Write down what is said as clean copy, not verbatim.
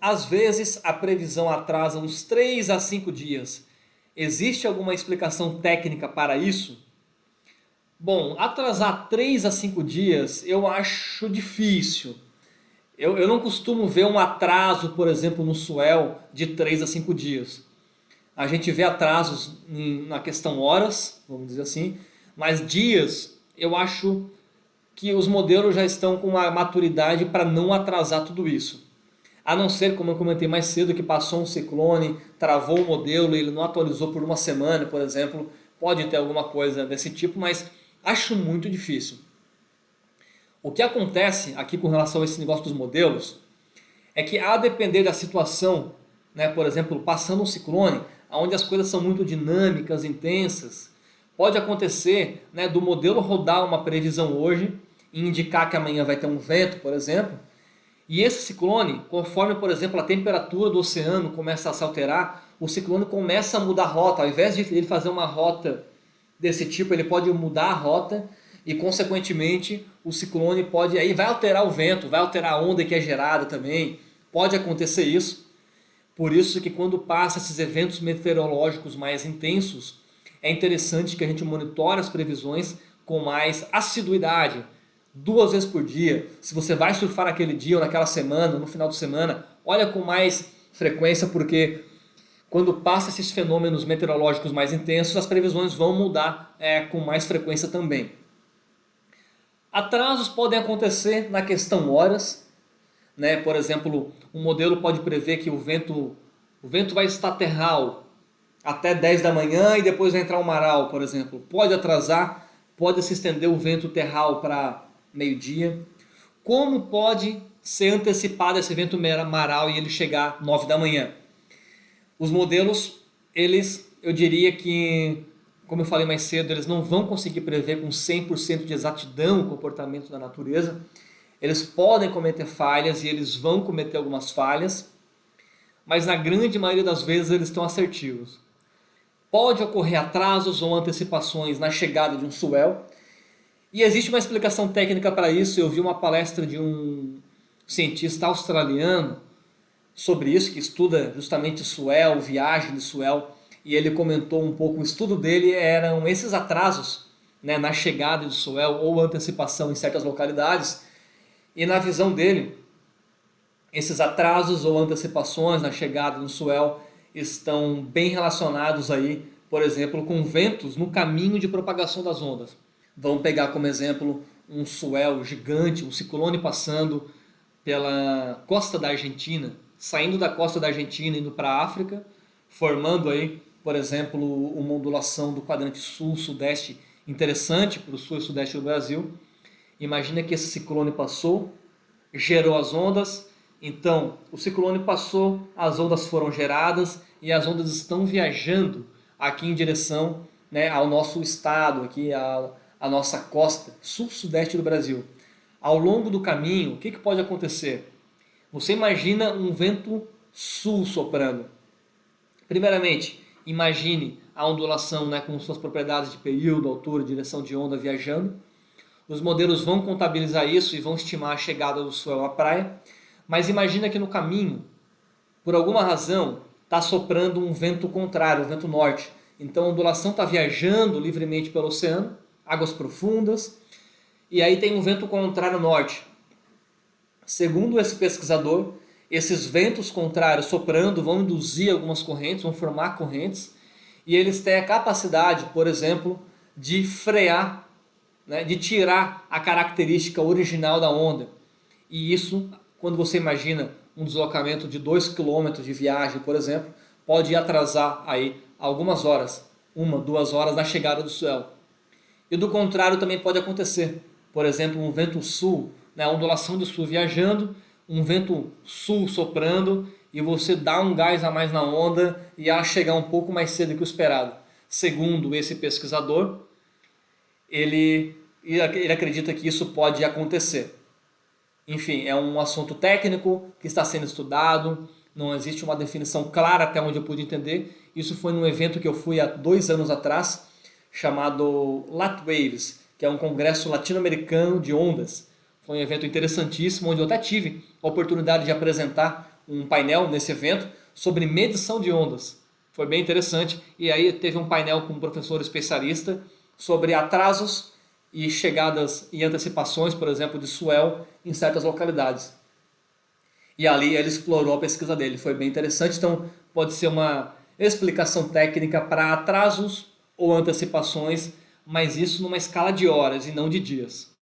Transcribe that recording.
às vezes a previsão atrasa uns 3 a 5 dias. Existe alguma explicação técnica para isso? Bom, atrasar 3 a 5 dias eu acho difícil. Eu não costumo ver um atraso, por exemplo, no Swell de 3 a 5 dias. A gente vê atrasos na questão horas, vamos dizer assim, mas dias eu acho que os modelos já estão com uma maturidade para não atrasar tudo isso. A não ser, como eu comentei mais cedo, que passou um ciclone, travou o modelo e ele não atualizou por uma semana, por exemplo. Pode ter alguma coisa desse tipo, mas acho muito difícil. O que acontece aqui com relação a esse negócio dos modelos é que, a depender da situação, né, por exemplo, passando um ciclone, onde as coisas são muito dinâmicas, intensas, pode acontecer, né, do modelo rodar uma previsão hoje e indicar que amanhã vai ter um vento, por exemplo, e esse ciclone, conforme, por exemplo, a temperatura do oceano começa a se alterar, o ciclone começa a mudar a rota. Ao invés de ele fazer uma rota desse tipo, ele pode mudar a rota e, consequentemente, o ciclone pode aí vai alterar o vento, vai alterar a onda que é gerada também. Pode acontecer isso. Por isso que quando passa esses eventos meteorológicos mais intensos, é interessante que a gente monitore as previsões com mais assiduidade, 2 vezes por dia. Se você vai surfar naquele dia ou naquela semana, no final de semana, olha com mais frequência, porque quando passa esses fenômenos meteorológicos mais intensos, as previsões vão mudar com mais frequência também. Atrasos podem acontecer na questão horas, né? Por exemplo, um modelo pode prever que o vento vai estar terral até 10 da manhã e depois vai entrar o maral, por exemplo. Pode atrasar, pode se estender o vento terral para meio-dia. Como pode ser antecipado esse vento maral e ele chegar 9 da manhã? Os modelos, eu diria que, como eu falei mais cedo, eles não vão conseguir prever com 100% de exatidão o comportamento da natureza. Eles podem cometer falhas e eles vão cometer algumas falhas, mas na grande maioria das vezes eles estão assertivos. Pode ocorrer atrasos ou antecipações na chegada de um swell, e existe uma explicação técnica para isso. Eu vi uma palestra de um cientista australiano sobre isso, que estuda justamente swell, viagem de swell, e ele comentou um pouco, o estudo dele eram esses atrasos, né, na chegada de swell ou antecipação em certas localidades, e na visão dele, esses atrasos ou antecipações na chegada do swell estão bem relacionados aí, por exemplo, com ventos no caminho de propagação das ondas. Vamos pegar como exemplo um swell gigante, um ciclone passando pela costa da Argentina, saindo da costa da Argentina indo para a África, formando aí, por exemplo, uma ondulação do quadrante sul-sudeste interessante para o sul e sudeste do Brasil. Imagina que esse ciclone passou, gerou as ondas, então o ciclone passou, as ondas foram geradas e as ondas estão viajando aqui em direção, né, ao nosso estado, aqui a nossa costa sul-sudeste do Brasil. Ao longo do caminho, o que pode acontecer? Você imagina um vento sul soprando. Primeiramente, imagine a ondulação, né, com suas propriedades de período, altura, direção de onda viajando. Os modelos vão contabilizar isso e vão estimar a chegada do swell à praia. Mas imagina que no caminho, por alguma razão, está soprando um vento contrário, um vento norte. Então a ondulação está viajando livremente pelo oceano, águas profundas, e aí tem um vento contrário norte. Segundo esse pesquisador, esses ventos contrários soprando vão induzir algumas correntes, vão formar correntes, e eles têm a capacidade, por exemplo, de frear, né, de tirar a característica original da onda. E isso, quando você imagina um deslocamento de 2 km de viagem, por exemplo, pode atrasar aí algumas horas, 1, 2 horas na chegada do swell. E do contrário também pode acontecer. Por exemplo, um vento sul, né, ondulação do sul viajando, um vento sul soprando e você dá um gás a mais na onda e ela chegar um pouco mais cedo que o esperado. Segundo esse pesquisador, ele acredita que isso pode acontecer. Enfim, é um assunto técnico que está sendo estudado, não existe uma definição clara até onde eu pude entender. Isso foi num evento que eu fui há 2 anos atrás, chamado LatWaves, que é um congresso latino-americano de ondas. Foi um evento interessantíssimo, onde eu até tive a oportunidade de apresentar um painel nesse evento sobre medição de ondas. Foi bem interessante. E aí teve um painel com um professor especialista sobre atrasos e chegadas e antecipações, por exemplo, de swell em certas localidades. E ali ele explorou a pesquisa dele. Foi bem interessante. Então pode ser uma explicação técnica para atrasos ou antecipações, mas isso numa escala de horas e não de dias.